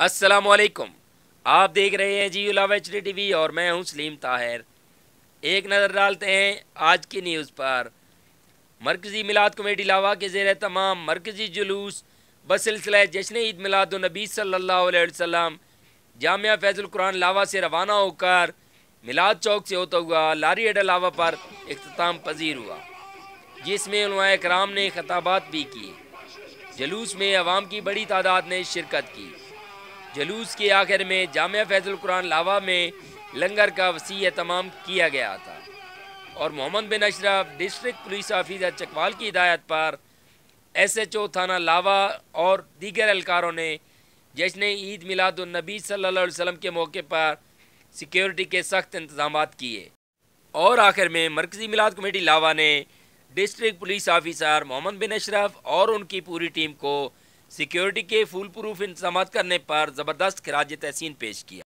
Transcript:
السلام علیکم، آپ دیکھ رہے ہیں جی لاوہ ٹی وی اور میں ہوں سلیم طاہر۔ ایک نظر ڈالتے ہیں آج کی نیوز پر۔ مرکزی میلاد کمیٹی لاوہ کے زیر تمام مرکزی جلوس بسلسلہ جشن عید میلاد النبی صلی اللہ علیہ وسلم جامعہ فیض القرآن لاوہ سے روانہ ہو کر میلاد چوک سے ہوتا ہوا لاری اڈا لاوہ پر اختتام پذیر ہوا، جس میں علماء احترام نے خطابات بھی کیے۔ جلوس میں عوام کی بڑی تعداد نے شرکت کی۔ جلوس کے آخر میں جامعہ فیض القرآن لاوہ میں لنگر کا وسیع اہتمام کیا گیا تھا اور محمد بن اشرف ڈسٹرکٹ پولیس آفیسر چکوال کی ہدایت پر ایس ایچ او تھانہ لاوہ اور دیگر اہلکاروں نے جشن عید میلاد النبی صلی اللہ علیہ وسلم کے موقع پر سیکیورٹی کے سخت انتظامات کیے، اور آخر میں مرکزی میلاد کمیٹی لاوہ نے ڈسٹرکٹ پولیس آفیسر محمد بن اشرف اور ان کی پوری ٹیم کو سیکیورٹی کے فول پروف انتظامات کرنے پر زبردست خراج تحسین پیش کیا۔